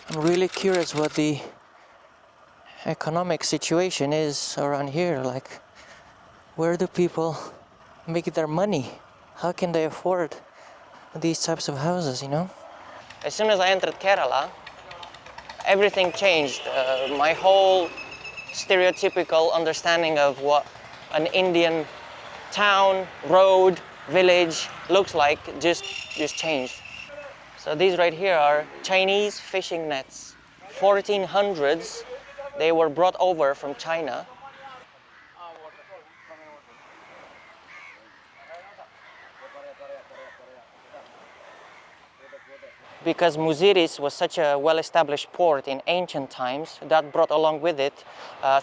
I'm really curious what the economic situation is around here. Like, where do people make their money? How can they afford these types of houses, you know? As soon as I entered Kerala, everything changed. My whole stereotypical understanding of what an Indian town, road, village looks like just changed. So these right here are Chinese fishing nets. 1400s, they were brought over from China. Because Muziris was such a well-established port in ancient times, that brought along with it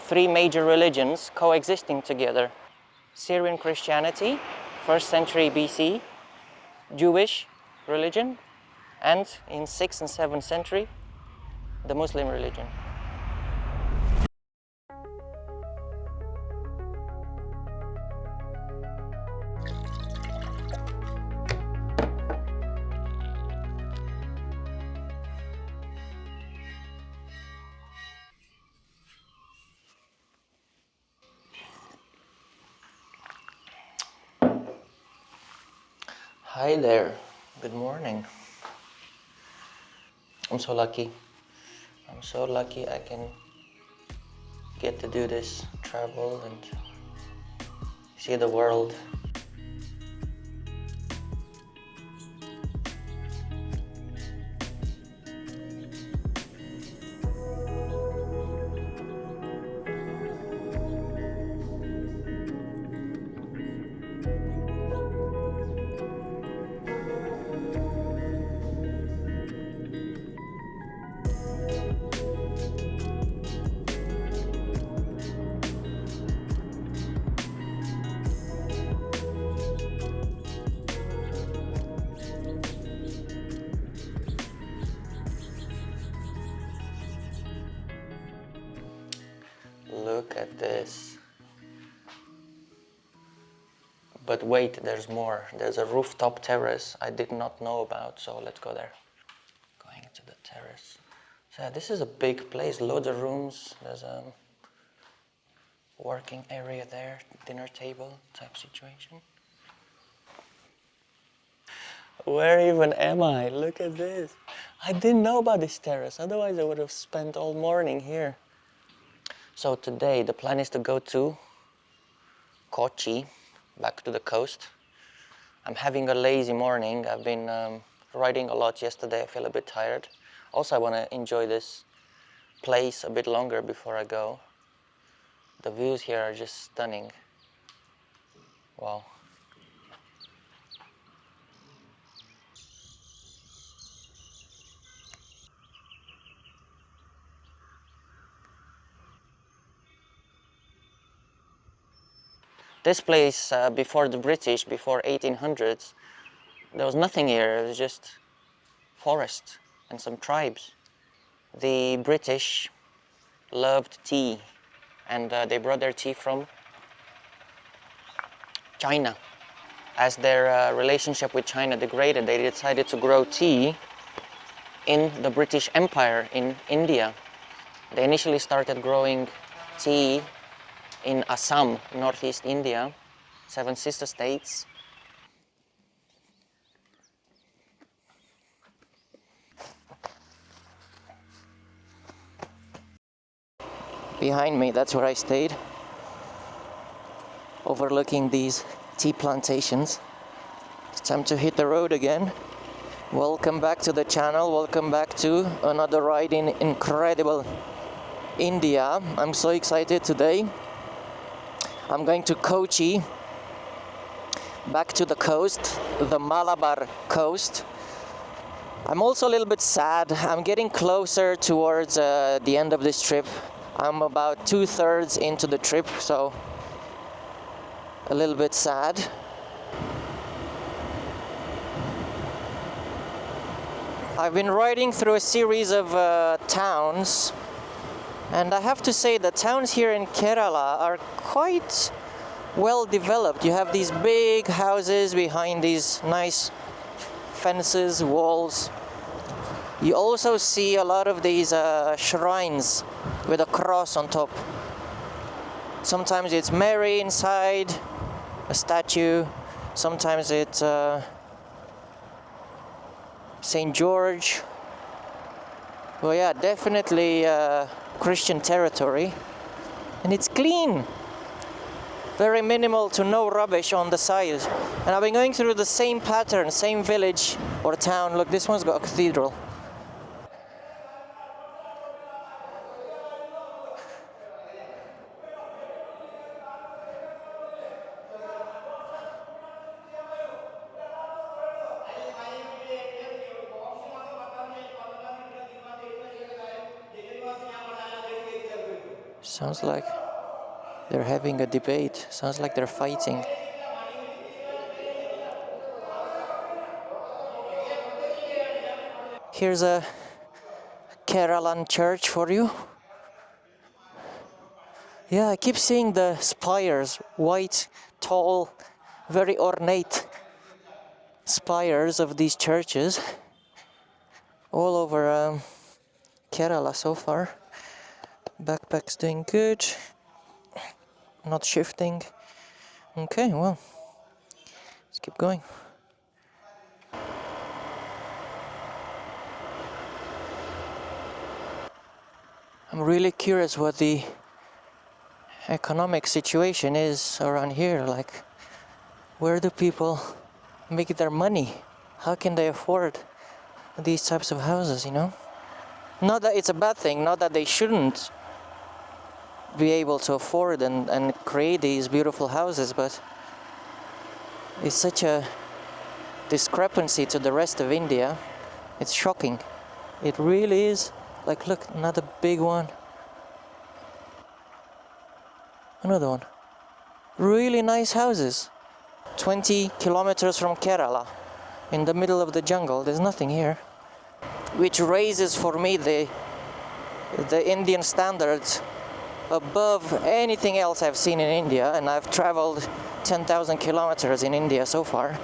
three major religions coexisting together. Syrian Christianity, 1st century BC, Jewish religion, and in 6th and 7th century, the Muslim religion. Hi there, good morning. I'm so lucky. I'm so lucky I can get to do this, travel and see the world. Look at this. But wait, there's more. There's a rooftop terrace I did not know about, so let's go there. Going to the terrace. So yeah, this is a big place, loads of rooms. There's a working area there, dinner table type situation. Where even am I? Look at this. I didn't know about this terrace, otherwise I would have spent all morning here. So today the plan is to go to Kochi, back to the coast. I'm having a lazy morning. I've been riding a lot yesterday. I feel a bit tired. Also, I want to enjoy this place a bit longer before I go. The views here are just stunning. Wow. This place, before the British, before 1800s, there was nothing here. It was just forest and some tribes. The British loved tea, and they brought their tea from China. As their relationship with China degraded, they decided to grow tea in the British Empire in India. They initially started growing tea in Assam, northeast India, 7 sister states. Behind me, that's where I stayed, overlooking these tea plantations. It's time to hit the road again. Welcome back to the channel, welcome back to another ride in incredible India. I'm so excited today. I'm going to Kochi, back to the coast, the Malabar coast. I'm also a little bit sad. I'm getting closer towards the end of this trip. I'm about 2/3 into the trip, so a little bit sad. I've been riding through a series of towns, and I have to say the towns here in Kerala are quite well developed. You have these big houses behind these nice fences, walls. You also see a lot of these shrines with a cross on top. Sometimes it's Mary inside a statue, sometimes it's St. George. Well, yeah, definitely Christian territory. And it's clean. Very minimal to no rubbish on the side. And I've been going through the same pattern, same village or town. Look, this one's got a cathedral. Sounds like they're having a debate. Sounds like they're fighting. Here's a Keralan church for you. Yeah, I keep seeing the spires, white, tall, very ornate spires of these churches all over Kerala so far. Backpack's doing good, not shifting. Okay, well, let's keep going. I'm really curious what the economic situation is around here. Like, where do people make their money? How can they afford these types of houses, you know? Not that it's a bad thing, not that they shouldn't be able to afford and create these beautiful houses, but it's such a discrepancy to the rest of India. It's shocking. It really is. Like, look, another big one. Another one. Really nice houses. 20 kilometers from Kerala, in the middle of the jungle. There's nothing here. Which raises for me the Indian standards above anything else I've seen in India, and I've traveled 10,000 kilometers in India so far.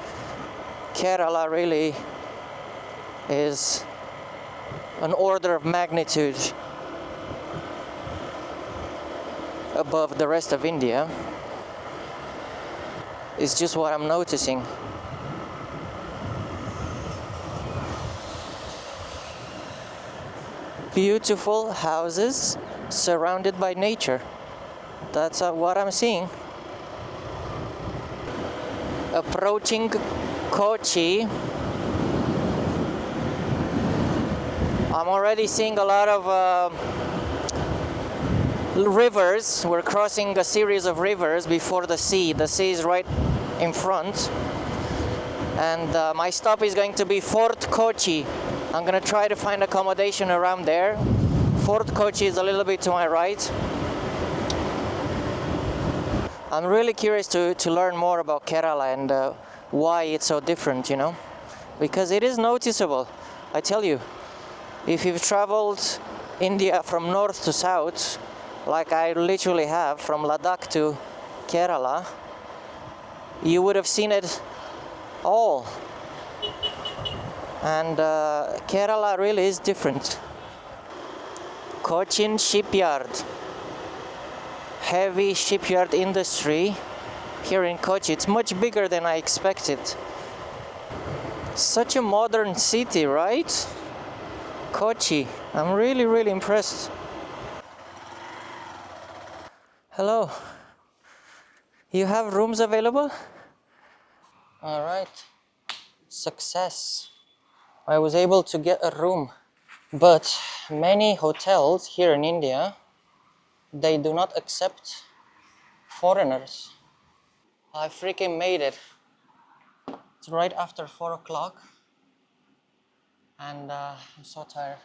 Kerala really is an order of magnitude above the rest of India. It's just what I'm noticing. Beautiful houses surrounded by nature. That's what I'm seeing. Approaching Kochi. I'm already seeing a lot of rivers. We're crossing a series of rivers before the sea. The sea is right in front. And my stop is going to be Fort Kochi. I'm going to try to find accommodation around there. Fort Kochi is a little bit to my right. I'm really curious to learn more about Kerala and why it's so different, you know? Because it is noticeable, I tell you. If you've traveled India from north to south, like I literally have, from Ladakh to Kerala, you would have seen it all. And Kerala really is different. Cochin shipyard. Heavy shipyard industry here in Kochi. It's much bigger than I expected. Such a modern city, right? Kochi. I'm really, really impressed. Hello. You have rooms available? All right. Success. I was able to get a room. But many hotels here in India, they do not accept foreigners. I freaking made it. It's right after 4 o'clock. And I'm so tired.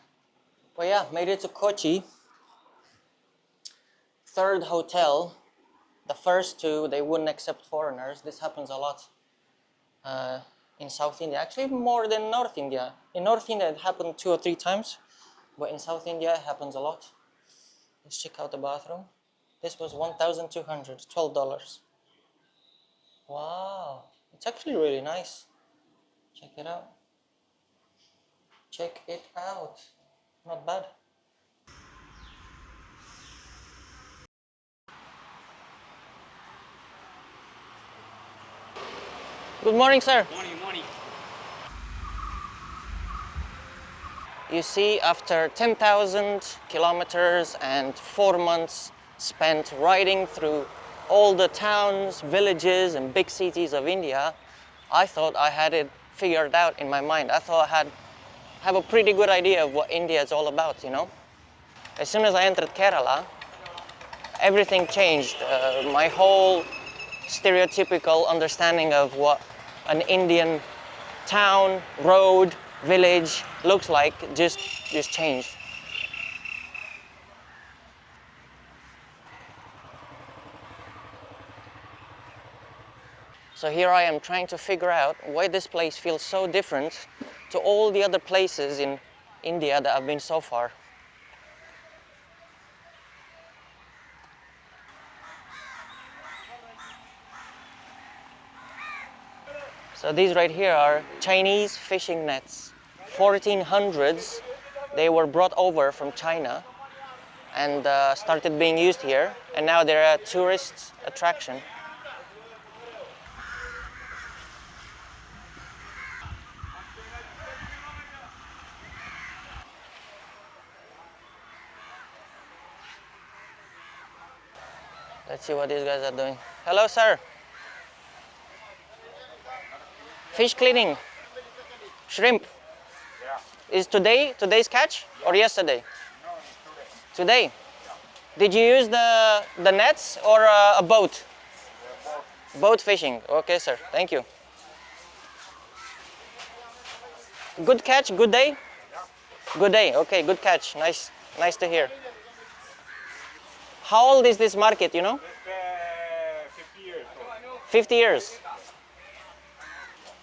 But yeah, made it to Kochi. Third hotel. The first two, they wouldn't accept foreigners. This happens a lot in South India. Actually, more than North India. In North India, it happened 2 or 3 times. But in South India, it happens a lot. Let's check out the bathroom. This was $1,200, $12. Wow. It's actually really nice. Check it out. Check it out. Not bad. Good morning, sir. Morning, morning. You see, after 10,000 kilometers and 4 months spent riding through all the towns, villages, and big cities of India, I thought I had it figured out in my mind. I thought I have a pretty good idea of what India is all about, you know? As soon as I entered Kerala, everything changed. My whole stereotypical understanding of what an Indian town, road, village looks like just changed. So here I am trying to figure out why this place feels so different to all the other places in India that I've been so far. So these right here are Chinese fishing nets. 1400s, they were brought over from China and started being used here, and now they're a tourist attraction. Let's see what these guys are doing. Hello, sir. Fish cleaning. Shrimp. Is today's catch or yesterday? Today. Did you use the nets or a boat? Boat fishing. Okay, sir. Thank you. Good catch. Good day. Good day. Okay. Good catch. Nice to hear. How old is this market? You know? 50 years. 50 years.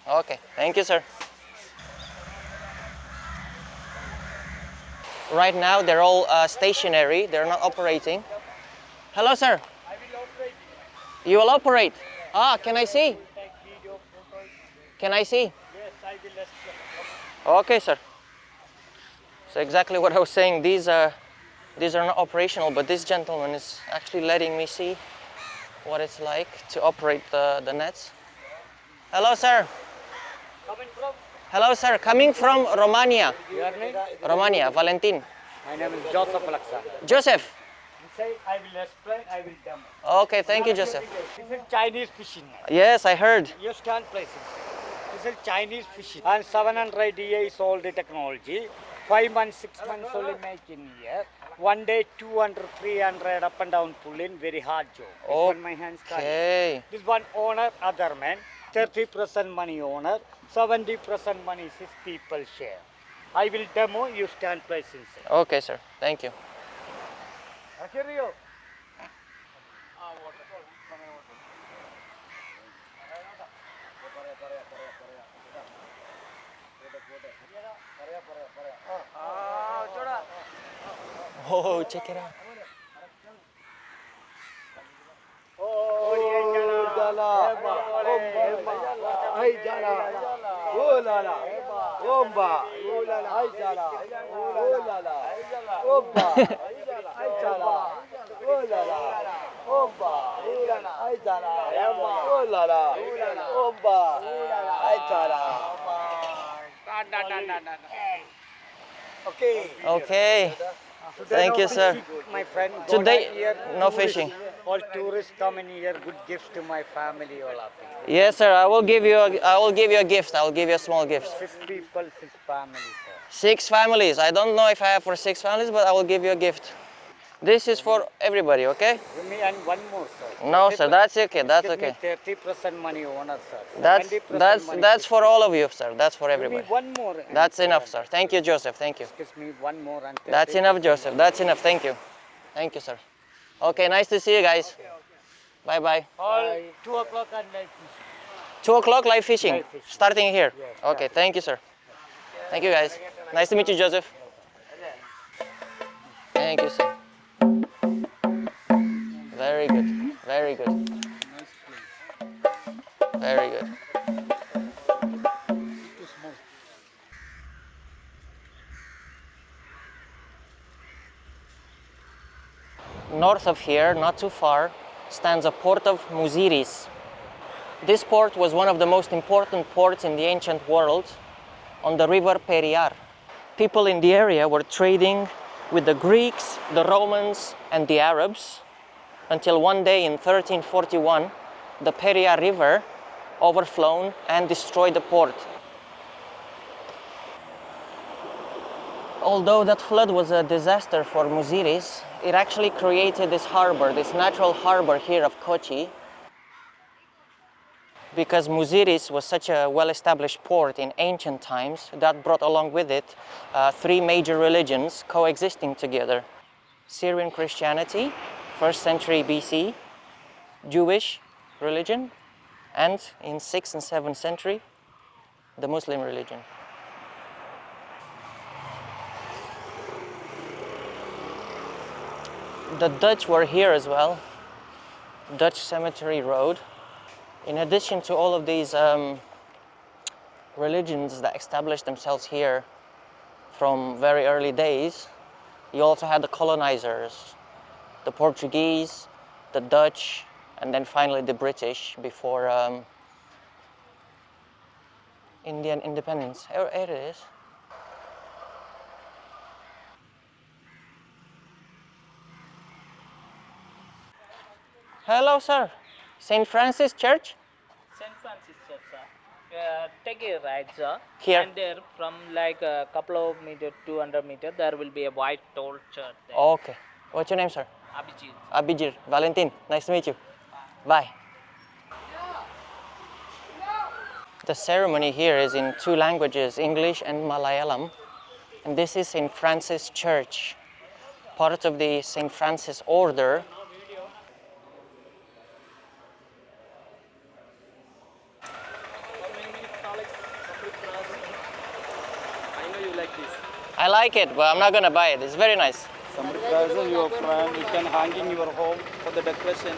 Okay. Thank you, sir. Right now, they're all stationary. They're not operating. Hello, sir. I will operate. You will operate. Ah, can I see? Take video, photos. Can I see? Yes, I will explain. Okay, sir. So exactly what I was saying. These are not operational, but this gentleman is actually letting me see what it's like to operate the nets. Hello, sir. Coming from? Hello, sir. Coming from Romania. Your name? Romania, Valentin. My name is Joseph Lakshmi. Joseph. You say I will explain, I will demo. Okay, thank you, Joseph. This is Chinese fishing net. Yes, I heard. You stand placing. This is Chinese fishing. And 700 years old technology. 5 months, 6 months only making here. One day 200, 300 up and down pulling, very hard job. This one my hands carry. Okay. This one owner, other man. 30% money owner, 70% money is people share. I will demo, you stand place inside. Okay, sir. Thank you. Oh, check it out. Okay. Okay. Thank you, sir. My friend. Today, here, no tourists. fishing. All tourists come in here, good gifts to my family, all of you. Yes, sir. I will give you a gift. I will give you a small gift. 6 people, 6 families, sir. 6 families. I don't know if I have for 6 families, but I will give you a gift. This is for everybody, okay? Give me and one more, sir. No, sir. That's okay. That's Give me okay. 30% money owner, sir. That's 70% money that's for 50. all of you, sir. That's for Give me everybody. one more. That's enough, sir. Thank you, Joseph. Thank you. Excuse me, one more. And That's enough, Joseph. That's enough. Thank you. Thank you, sir. Okay, nice to see you guys. Bye bye. All 2 o'clock and night. 2 o'clock live fishing. Live fishing. Starting here. Yes, Okay, thank you, sir. Thank you, guys. Nice to meet you, Joseph. Thank you, sir. Very good. Very good. Very good. north of here, not too far, stands a port of Muziris. This port was one of the most important ports in the ancient world on the river Periyar. People in the area were trading with the Greeks, the Romans, and the Arabs until one day in 1341, the Periyar River overflowed and destroyed the port. Although that flood was a disaster for Muziris, it actually created this harbor, this natural harbor here of Kochi, because Muziris was such a well-established port in ancient times that brought along with it three major religions coexisting together. Syrian Christianity, 1st century BC, Jewish religion, and in 6th and 7th century, the Muslim religion. The Dutch were here as well, Dutch Cemetery Road. In addition to all of these religions that established themselves here from very early days, you also had the colonizers, the Portuguese, the Dutch, and then finally the British before Indian independence. Here it is. Hello, sir. St. Francis Church? St. Francis Church, sir. Take a right, sir. Here. And there, from like a couple of meters, 200 meters, there will be a white tall church there. Okay. What's your name, sir? Abhijit. Abhijit. Valentin. Nice to meet you. Bye. The ceremony here is in two languages, English and Malayalam. And this is St. Francis Church, part of the St. Francis Order. I know you like this. I like it, but I'm not gonna buy it. It's very nice. Some present your friend, you can hang in your home for the decoration.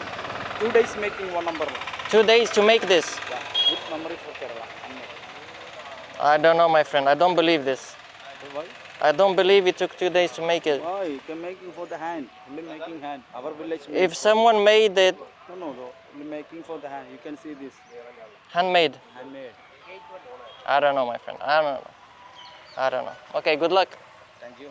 2 days making one number. 2 days to make this. Yeah, good memory for Kerala. I don't know, my friend. I don't believe this. Why? I don't believe it took 2 days to make it. Why? You can making for the hand. Only making hand. Our village. If someone made it No. Only making for the hand. You can see this. handmade, Handmade. I don't know, my friend. I don't know. Okay, good luck. Thank you.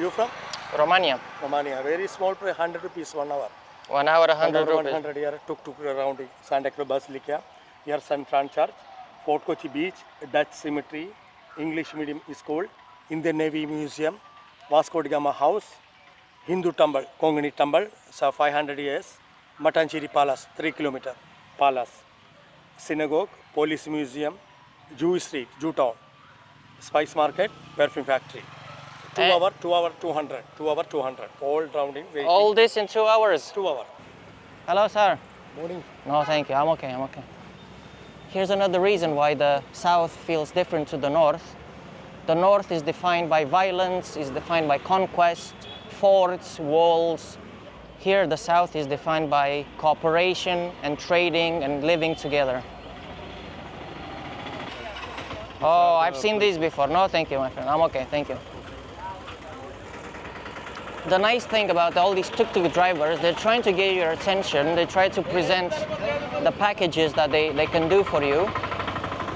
You from Romania. Romania? Very small price, 100 rupees 1 hour. 1 hour, 100 rupees. 100 here, tuk around Santa Cruz Basilica. Here St. Fran Church, Fort Kochi Beach, Dutch Cemetery, English Medium School, Indian Navy Museum, Vasco da Gama House, Hindu Temple, Kongani Temple, so 500 years, Matanchiri Palace, 3 kilometer Palace, Synagogue, Police Museum, Jewish Street, Jewtown, Spice Market, Perfume Factory. 2 hour, 200, 2 hour, 200, all rounding. Waiting. All this in 2 hours. 2 hour. Hello, sir. Morning. No, thank you. I'm okay. Here's another reason why the south feels different to the north. The north is defined by violence, is defined by conquest, forts, walls. Here, the south is defined by cooperation and trading and living together. Oh, I've seen these before. No, thank you, my friend. I'm okay. Thank you. The nice thing about all these tuk-tuk drivers, they're trying to get your attention. They try to present the packages that they can do for you,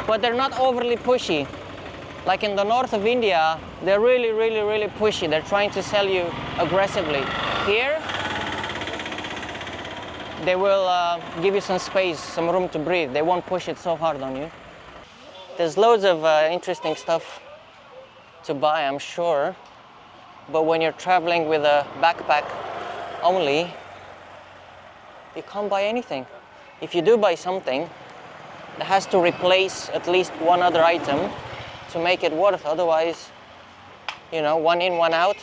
but they're not overly pushy. Like in the north of India, they're really pushy. They're trying to sell you aggressively. Here, they will give you some space, some room to breathe. They won't push it so hard on you. There's loads of interesting stuff to buy, I'm sure. But when you're traveling with a backpack only, you can't buy anything. If you do buy something, it has to replace at least one other item to make it worth. Otherwise, you know, one in, one out,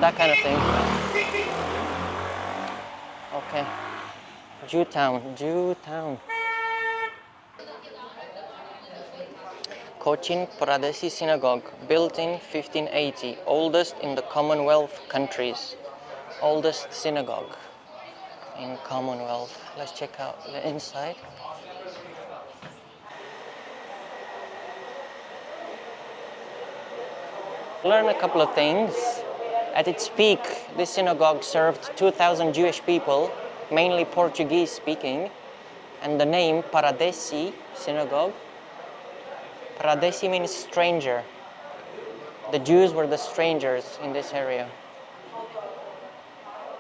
that kind of thing. Okay, Jewtown. Cochin Pradesi Synagogue, built in 1580, oldest in the Commonwealth countries. Oldest synagogue in Commonwealth. Let's check out the inside. Learn a couple of things. At its peak, this synagogue served 2,000 Jewish people, mainly Portuguese speaking, and the name Paradesi Synagogue. Paradesi means stranger. The Jews were the strangers in this area.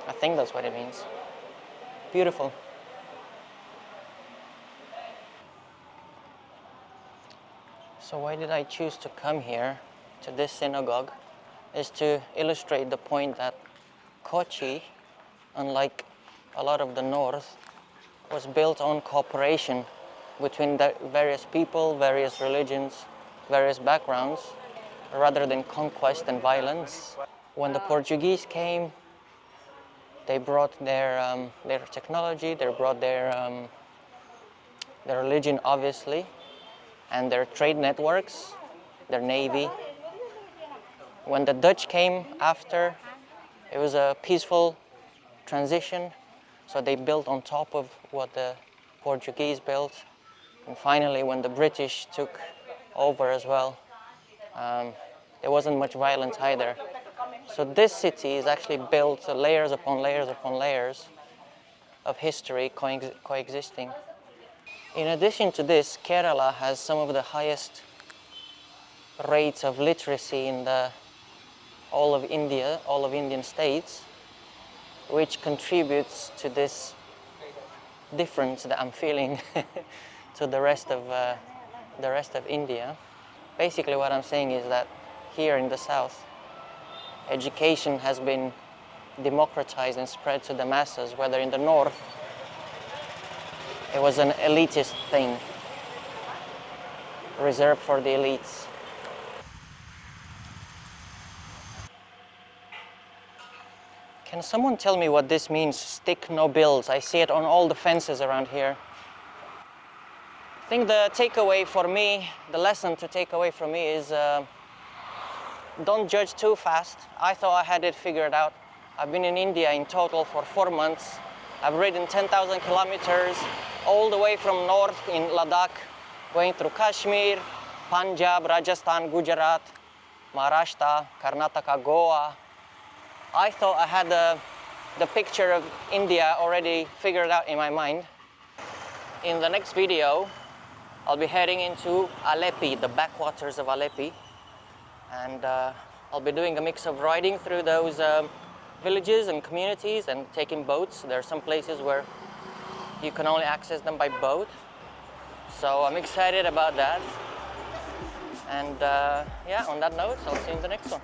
I think that's what it means. Beautiful. So why did I choose to come here to this synagogue? Is to illustrate the point that Kochi, unlike a lot of the north, was built on cooperation between the various people, various religions, various backgrounds, rather than conquest and violence. When the Portuguese came, they brought their technology, they brought their religion, obviously, and their trade networks, their navy. When the Dutch came after, it was a peaceful transition, so they built on top of what the Portuguese built. And finally, when the British took over as well, there wasn't much violence either. So this city is actually built layers upon layers upon layers of history coexisting. In addition to this, Kerala has some of the highest rates of literacy in all of India, all of Indian states, which contributes to this difference that I'm feeling to the rest of India. Basically, what I'm saying is that here in the south, education has been democratized and spread to the masses, whether in the north, it was an elitist thing, reserved for the elites. Can someone tell me what this means, stick no bills? I see it on all the fences around here. I think the takeaway for me, the lesson to take away from me is don't judge too fast. I thought I had it figured out. I've been in India in total for 4 months. I've ridden 10,000 kilometers all the way from north in Ladakh, going through Kashmir, Punjab, Rajasthan, Gujarat, Maharashtra, Karnataka, Goa. I thought I had the picture of India already figured out in my mind. In the next video, I'll be heading into Alleppey, the backwaters of Alleppey. And I'll be doing a mix of riding through those villages and communities and taking boats. There are some places where you can only access them by boat. So I'm excited about that. And yeah, on that note, I'll see you in the next one.